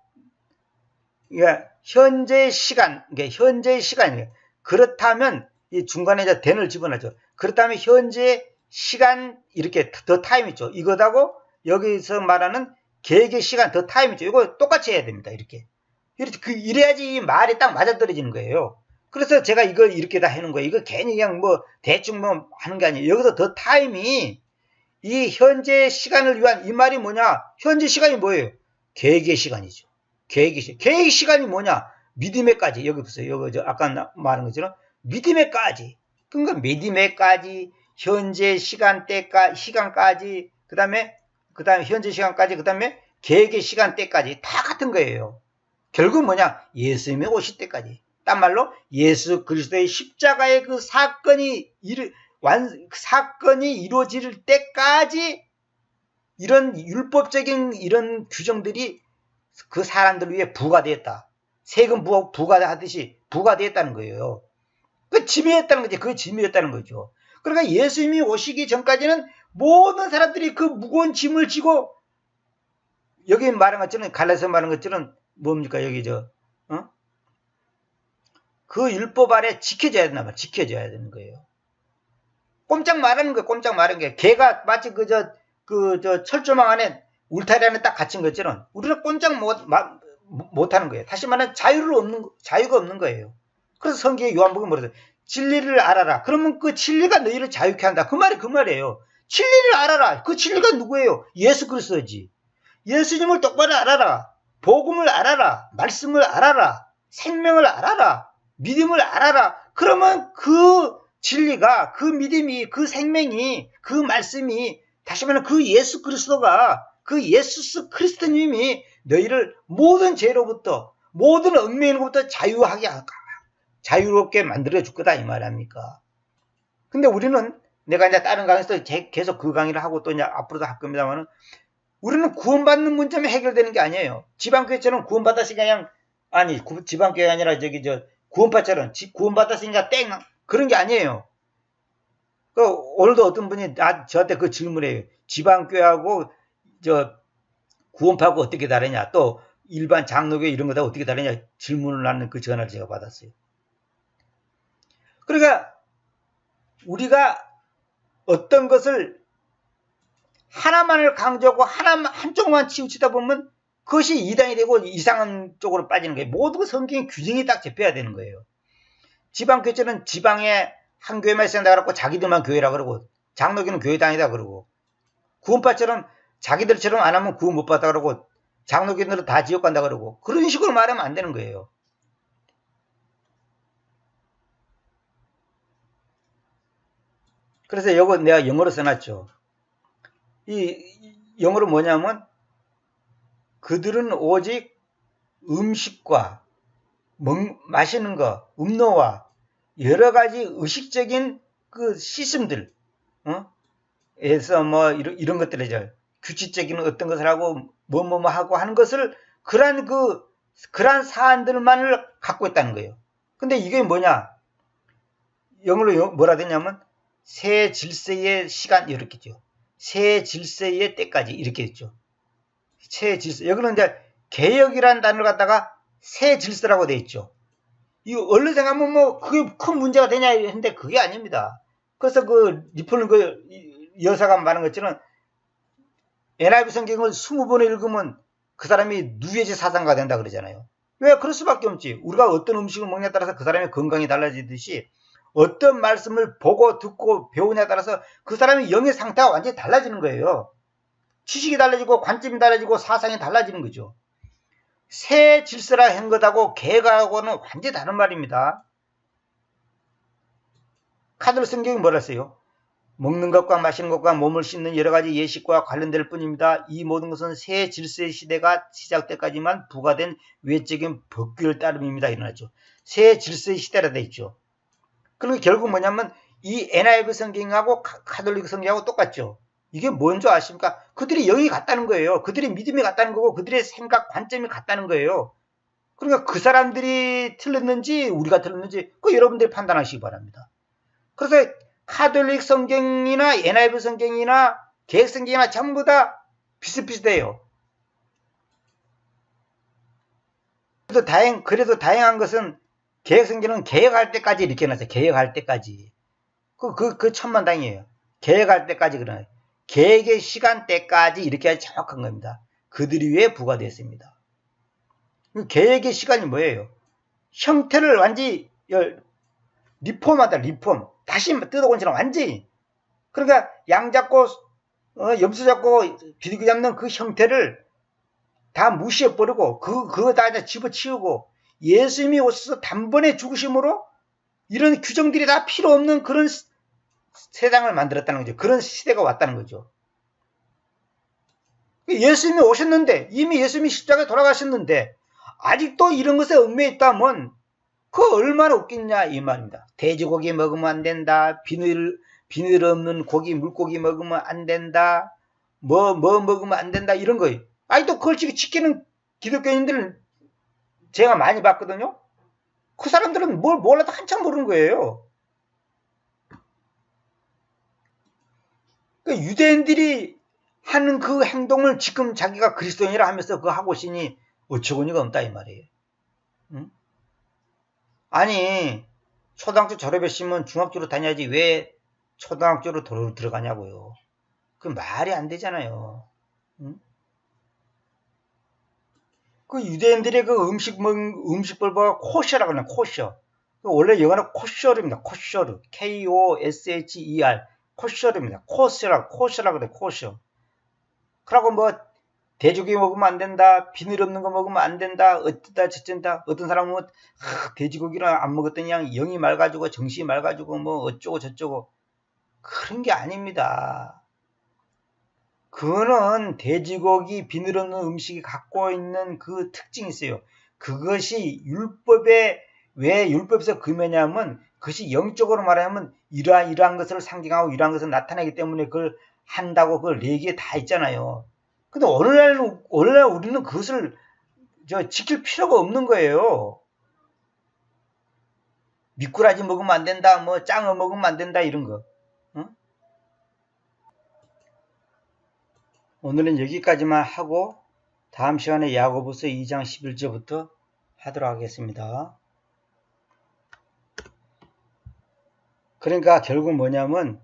현재 시간이에요. 그렇다면 이 중간에 이제 then을 집어넣죠. 그렇다면 현재 시간 이렇게 더 타임 있죠. 이거하고 여기서 말하는 계획의 시간 더 타임 있죠. 이거 똑같이 해야 됩니다. 이래야지 이 말이 딱 맞아떨어지는 거예요. 그래서 제가 이걸 이렇게 다 해놓은 거예요. 이거 괜히 그냥 대충 하는 게 아니에요. 여기서 더 타임이 이 현재 시간을 위한 이 말이 뭐냐? 현재 시간이 뭐예요? 계획의 시간이죠. 계획의 시간이 뭐냐? 믿음에까지. 여기 보세요. 여기 아까 말한 것처럼 믿음에까지. 그러니까 믿음에까지, 현재 시간까지, 그 다음에 현재 시간까지, 그 다음에 계획의 시간대까지 다 같은 거예요. 결국 뭐냐? 예수님이 오실 때까지. 딴 말로 예수 그리스도의 십자가의 그 사건이 이루어질 때까지 이런 율법적인 이런 규정들이 그 사람들 위해 부과되었다. 세금 부과하듯이 부과되었다는 거예요. 그 짐이었다는 거지. 그 짐이었다는 거죠. 그러니까 예수님이 오시기 전까지는 모든 사람들이 그 무거운 짐을 지고, 여기 말한 것처럼, 갈라디아서 말한 것처럼 뭡니까? 여기 그 율법 아래 지켜져야 되는 거예요. 꼼짝 말하는 거예요. 꼼짝 말하는 게. 개가 마치 철조망 안에, 울타리 안에 딱 갇힌 것처럼 우리는 꼼짝 못하는 거예요. 다시 말하면 자유가 없는 거예요. 그래서 성경에 요한복음에 뭐랬어요? 진리를 알아라. 그러면 그 진리가 너희를 자유케 한다. 그 말이에요. 진리를 알아라. 그 진리가 누구예요? 예수 그리스도지. 예수님을 똑바로 알아라. 복음을 알아라. 말씀을 알아라. 생명을 알아라. 믿음을 알아라. 그러면 그 진리가, 그 믿음이, 그 생명이, 그 말씀이, 다시 말하면 그 예수 그리스도가, 그 예수 그리스도님이 너희를 모든 죄로부터, 모든 얽매이는것부터 자유롭게 만들어 줄 거다, 이 말 아닙니까? 근데 우리는, 내가 이제 다른 강의에서 계속 그 강의를 하고 또 이제 앞으로도 할 겁니다만은, 우리는 구원받는 문제만 해결되는 게 아니에요. 지방교회처럼 구원받았으니까 지방교회가 아니라 구원파처럼 구원받았으니까 땡! 그런 게 아니에요. 오늘도 어떤 분이 저한테 그 질문해요. 지방교회하고 구원파하고 어떻게 다르냐, 또 일반 장로교회 이런 거다 어떻게 다르냐 질문을 하는 그 전화를 제가 받았어요. 그러니까 우리가 어떤 것을 하나만을 강조하고 한쪽만 치우치다 보면 그것이 이단이 되고 이상한 쪽으로 빠지는 거예요. 모든 성경의 규정이 딱 잡혀야 되는 거예요. 지방교회는 지방에 한 교회만 있어야 그러고 자기들만 교회라 그러고, 장로교는 교회 다니다 그러고, 구원파처럼 자기들처럼 안 하면 구원 못 받다 그러고, 장로교들은 다 지옥 간다 그러고, 그런 식으로 말하면 안 되는 거예요. 그래서 이거 내가 영어로 써놨죠. 이 영어로 뭐냐면, 그들은 오직 음식과 마시는 거, 음료와 여러 가지 의식적인 그 시스템들, 에서 이런 것들이죠. 규칙적인 어떤 것을 하고, 하고 하는 것을, 그러한 사안들만을 갖고 있다는 거예요. 근데 이게 뭐냐? 영어로 뭐라 되냐면, 새 질서의 시간, 이렇게죠. 새 질서의 때까지, 이렇게 했죠. 새 질서. 여기는 이제, 개혁이라는 단어를 갖다가 새 질서라고 돼 있죠. 이거 얼른 생각하면 그게 큰 문제가 되냐 했는데 그게 아닙니다. 그래서 리폴은 여사가 말한 것처럼 NIV 성경을 20번을 읽으면 그 사람이 누에제 사상가 된다 그러잖아요. 왜? 그럴 수밖에 없지. 우리가 어떤 음식을 먹냐에 따라서 그 사람의 건강이 달라지듯이 어떤 말씀을 보고 듣고 배우냐에 따라서 그 사람의 영의 상태가 완전히 달라지는 거예요. 지식이 달라지고 관점이 달라지고 사상이 달라지는 거죠. 새 질서라 한 것하고 개혁하고는 완전히 다른 말입니다. 카톨릭 성경이 뭐라 했어요? 먹는 것과 마시는 것과 몸을 씻는 여러 가지 예식과 관련될 뿐입니다. 이 모든 것은 새 질서의 시대가 시작될 때까지만 부과된 외적인 법규를 따름입니다. 일어나죠. 새 질서의 시대라 돼 있죠. 그리고 결국 뭐냐면 이 NIV 성경하고 카톨릭 성경하고 똑같죠. 이게 뭔 줄 아십니까? 그들이 영이 같다는 거예요. 그들의 믿음이 같다는 거고 그들의 생각, 관점이 같다는 거예요. 그러니까 그 사람들이 틀렸는지 우리가 틀렸는지 그 여러분들이 판단하시기 바랍니다. 그래서 카톨릭 성경이나 NIV 성경이나 개혁 성경이나 전부 다 비슷비슷해요. 그래도 다행한 것은 개혁 성경은 개혁할 때까지 이렇게 해놨어요. 개혁할 때까지. 그 천만다행이에요. 개혁할 때까지 그러나요. 개혁의 시간대까지 이렇게 하지 정확한 겁니다. 그들이 왜 부과되었습니다. 개혁의 시간이 뭐예요? 형태를 완전히 리폼하다, 리폼. 다시 뜯어본처럼 완전히. 그러니까 양 잡고, 염소 잡고 비둘기 잡는 그 형태를 다 무시해버리고 그거 다 집어치우고 예수님이 오셔서 단번에 죽으심으로 이런 규정들이 다 필요 없는 그런 세상을 만들었다는 거죠. 그런 시대가 왔다는 거죠. 예수님이 오셨는데 이미 예수님이 십자가에 돌아가셨는데 아직도 이런 것에 얽매여 있다면 그거 얼마나 웃겠냐 이 말입니다. 돼지고기 먹으면 안 된다. 비늘 없는 고기 물고기 먹으면 안 된다. 뭐 먹으면 안 된다 이런 거예요. 아직도 그걸 지키는 기독교인들은 제가 많이 봤거든요. 그 사람들은 뭘 몰라도 한참 모르는 거예요. 그러니까 유대인들이 하는 그 행동을 지금 자기가 그리스도인이라 하면서 그거 하고 있으니 어처구니가 없다 이 말이에요. 응? 아니 초등학교 졸업했으면 중학교로 다녀야지 왜 초등학교로 들어가냐고요. 그 말이 안 되잖아요. 응? 그 유대인들의 그 음식벌보가 코셔라고 하는 코셔. 원래 영어는 코셔르입니다. 코셔르. K-O-S-H-E-R. 코셔르입니다. 코셔라 그래, 코셔. 그러고 뭐, 돼지고기 먹으면 안 된다. 비늘 없는 거 먹으면 안 된다. 어쩌다 저쩐다. 어떤 사람은 돼지고기를 안 먹었더니 그냥 영이 맑아지고 정신이 맑아지고 뭐 어쩌고 저쩌고. 그런 게 아닙니다. 그거는 돼지고기 비늘 없는 음식이 갖고 있는 그 특징이 있어요. 그것이 왜 율법에서 금했냐면 그것이 영적으로 말하면 이러한 것을 상징하고 이러한 것을 나타내기 때문에 그걸 한다고 그걸 얘기에 다 있잖아요. 근데 오늘날 우리는 그것을 지킬 필요가 없는 거예요. 미꾸라지 먹으면 안 된다, 뭐 짱어 먹으면 안 된다 이런 거. 응? 오늘은 여기까지만 하고 다음 시간에 야고보서 2장 11절부터 하도록 하겠습니다. 그러니까 결국 뭐냐면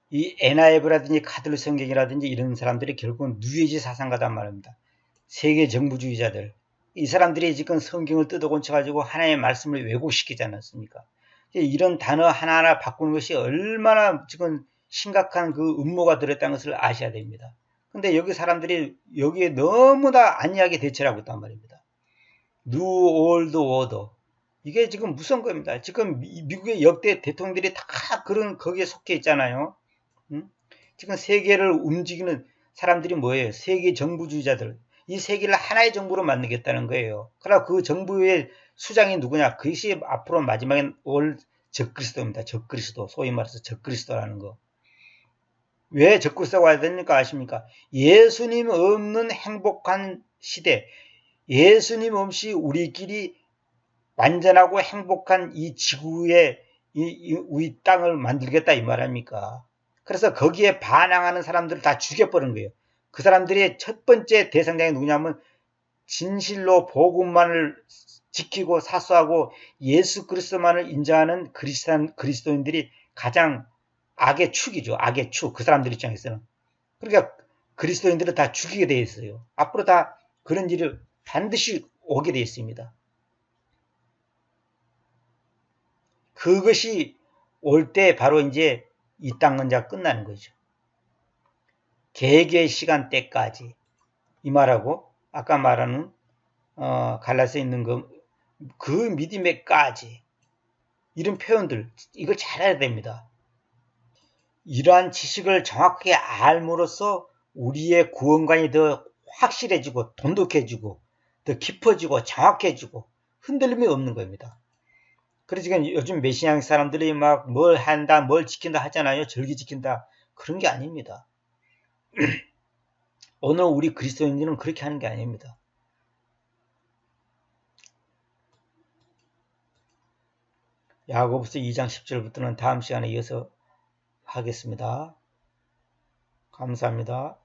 이 NIV라든지 카톨릭 성경이라든지 이런 사람들이 결국은 뉴에이지 사상가단 말입니다. 세계 정부주의자들. 이 사람들이 지금 성경을 뜯어곤쳐가지고 하나님의 말씀을 왜곡시키지 않았습니까? 이런 단어 하나하나 바꾸는 것이 얼마나 지금 심각한 그 음모가 들었다는 것을 아셔야 됩니다. 근데 여기 사람들이 여기에 너무나 안이하게 대처를 하고 있단 말입니다. New World Order. 이게 지금 무슨 겁니다. 지금 미국의 역대 대통령들이 다 거기에 속해 있잖아요. 응? 지금 세계를 움직이는 사람들이 뭐예요? 세계 정부주의자들. 이 세계를 하나의 정부로 만들겠다는 거예요. 그러나 그 정부의 수장이 누구냐? 그것이 앞으로 마지막에 올 적그리스도입니다. 적그리스도. 소위 말해서 적그리스도라는 거. 왜 적그리스도가 와야 됩니까? 아십니까? 예수님 없는 행복한 시대. 예수님 없이 우리끼리 완전하고 행복한 이 지구의 우리 땅을 만들겠다 이 말 아닙니까? 그래서 거기에 반항하는 사람들을 다 죽여버린 거예요. 그 사람들의 첫 번째 대상자가 누구냐면 진실로 복음만을 지키고 사수하고 예수 그리스도만을 인정하는 그리스도인들이 가장 악의 축이죠. 악의 축. 그 사람들 입장에서는. 그러니까 그리스도인들을 다 죽이게 되어 있어요. 앞으로 다 그런 일이 반드시 오게 되어 있습니다. 그것이 올 때 바로 이제 이 땅 건자가 끝나는 거죠. 개개의 시간대까지 이 말하고 아까 말하는 갈라서 있는 그 믿음에까지 이런 표현들 이걸 잘 알아야 됩니다. 이러한 지식을 정확하게 알므로써 우리의 구원관이 더 확실해지고 돈독해지고 더 깊어지고 정확해지고 흔들림이 없는 겁니다. 그래서 지금 요즘 메시안 사람들이 막 뭘 한다 뭘 지킨다 하잖아요. 절기 지킨다. 그런 게 아닙니다. 오늘 우리 그리스도인들은 그렇게 하는 게 아닙니다. 야고보서 2장 10절부터는 다음 시간에 이어서 하겠습니다. 감사합니다.